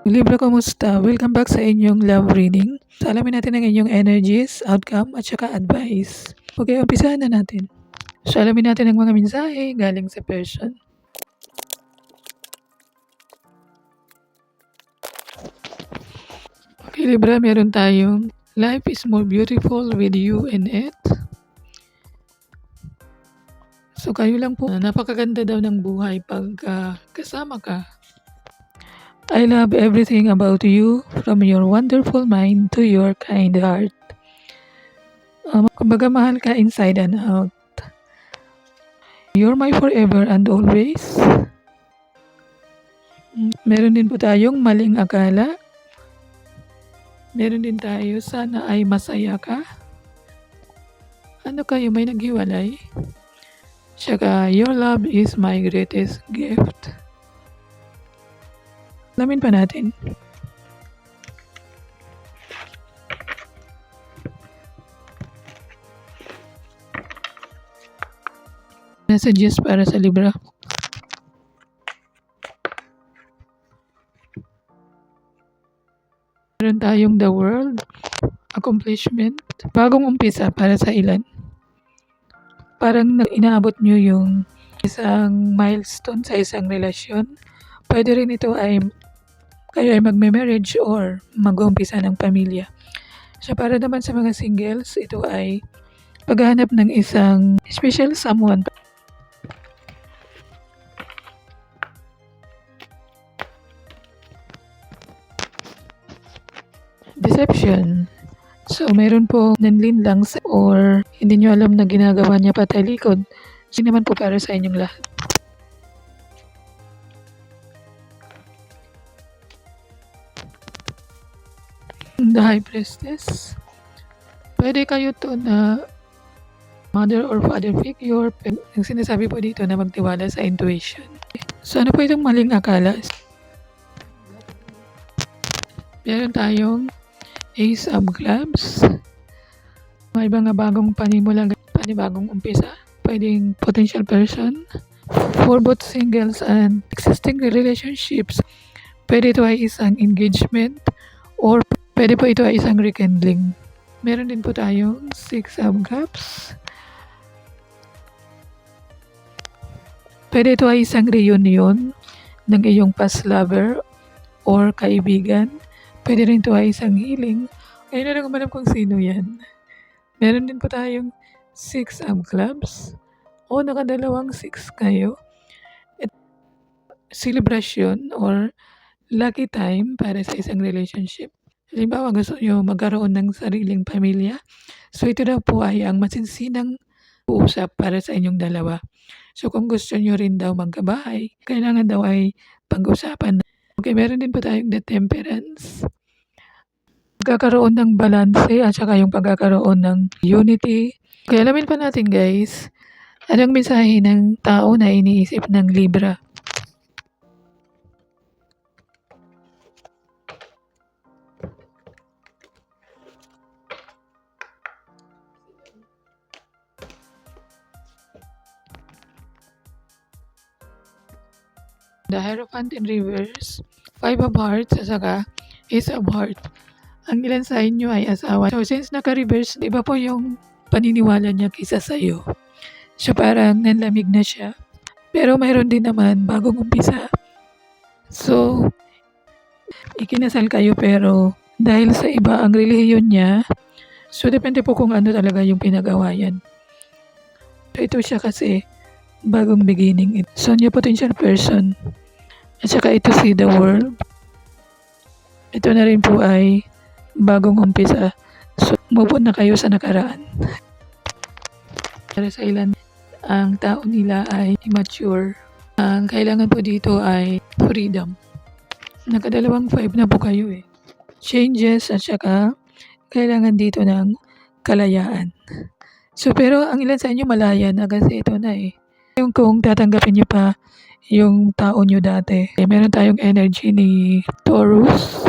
Libra, kamusta? Welcome back sa inyong love reading. So, alamin natin ang inyong energies, outcome, at saka advice. Okay, umpisahan na natin. So, alamin natin ang mga mensahe galing sa person. Okay, Libra, meron tayong life is more beautiful with you in it. So, kayo lang po, napakaganda daw ng buhay pag kasama ka. I love everything about you, from your wonderful mind to your kind heart. Kumbaga, mahal ka inside and out. You're my forever and always. Meron din po tayong maling akala. Meron din tayo, sana ay masaya ka. Ano kayo, may naghiwalay? Tsaka, your love is my greatest gift. Alamin pa natin. Messages para sa Libra. Meron tayong the world, accomplishment, bagong umpisa para sa ilan. Parang inaabot nyo yung isang milestone sa isang relasyon. Pwede rin ito ay kayo ay magme-marriage or mag-uumpisa ng pamilya. So para naman sa mga singles, ito ay paghahanap ng isang special someone. Deception. So meron po nanlinlang or hindi nyo alam na ginagawa niya patalikod. Hindi naman po para sa inyong lahat. The High Priestess. Pwede kayo to na mother or father figure. Ang sinasabi po dito na magtiwala sa intuition. So ano po itong maling akala? Meron tayong Ace of Clubs. May mga bagong panimula, panibagong umpisa. Pwedeng potential person. For both singles and existing relationships, pwede ito ay isang engagement or pwede po ito ay isang rekindling. Meron din po tayong Six of Cups. Pwede ito ay isang reunion ng iyong past lover or kaibigan. Pwede rin ito ay isang healing. Ngayon na lang umanap kung sino yan. Meron din po tayong Six of Clubs o nakadalawang six kayo. Celebration or lucky time para sa isang relationship. Halimbawa, gusto nyo magkaroon ng sariling pamilya. So ito daw po ay ang masinsinang uusap para sa inyong dalawa. So kung gusto nyo rin daw magkabahay, kailangan daw ay pag-usapan. Okay, meron din po tayong the temperance. Pagkakaroon ng balanse at saka yung pagkakaroon ng unity. Okay, alamin pa natin guys, anong mensahe ng tao na iniisip ng Libra. The Hierophant in reverse, Five of Hearts, at saka Ace of Hearts. Ang ilan sa inyo ay asawa. So since naka-reverse, iba po yung paniniwala niya kaysa sa'yo. So parang nanlamig na siya. Pero mayroon din naman bagong umpisa. So, ikinasal kayo pero dahil sa iba ang relihiyon niya, so depende po kung ano talaga yung pinag-awayan. So ito siya kasi bagong beginning. So niya potential person. At saka ito si the world. Ito na rin po ay bagong umpisa. So move on na kayo sa nakaraan. Para sa ilan, ang tao nila ay immature. Ang kailangan po dito ay freedom. Nakadalawang 5 na po kayo eh. Changes at saka kailangan dito ng kalayaan. So pero ang ilan sa inyo malaya na kasi ito na eh. Yung kung tatanggapin nyo pa yung tao nyo dati. Meron tayong energy ni Taurus,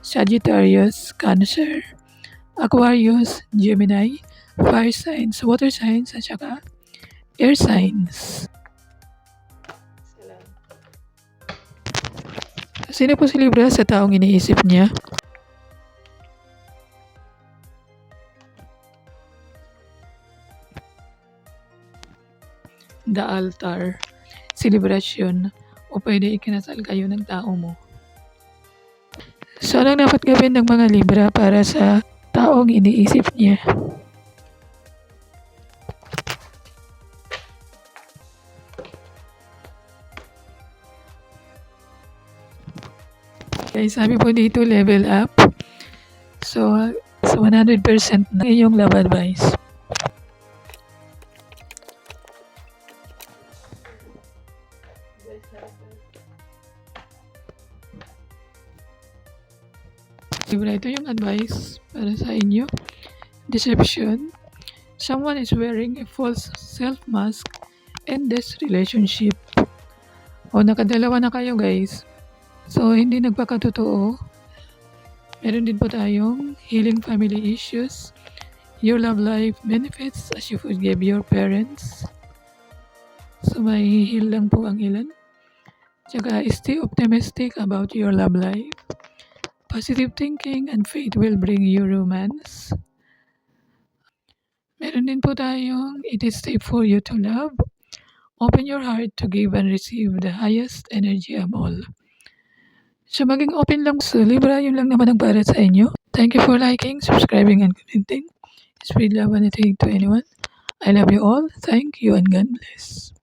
Sagittarius, Cancer, Aquarius, Gemini, fire signs, water signs, at saka air signs. Sino po si Libra sa taong iniisip niya? The altar, celebration, o pwede ikinasal kayo ng tao mo. So, anong dapat gawin ng mga Libra para sa taong iniisip niya? Guys, sabi po dito, level up. So 100% na iyong love advice. Libra, ito yung advice para sa inyo. Deception. Someone is wearing a false self-mask in this relationship. O, nakadalawa na kayo guys. So, hindi nagpakatotoo. Meron din po tayong healing family issues. Your love life benefits as you forgive your parents. So, may heal lang po ang ilan. Tsaka, stay optimistic about your love life. Positive thinking and faith will bring you romance. Meron din po tayong it is safe for you to love. Open your heart to give and receive the highest energy of all. So maging open lang sa Libra, yun lang naman ang para sa inyo. Thank you for liking, subscribing, and commenting. Spread love and hate to anyone. I love you all. Thank you and God bless.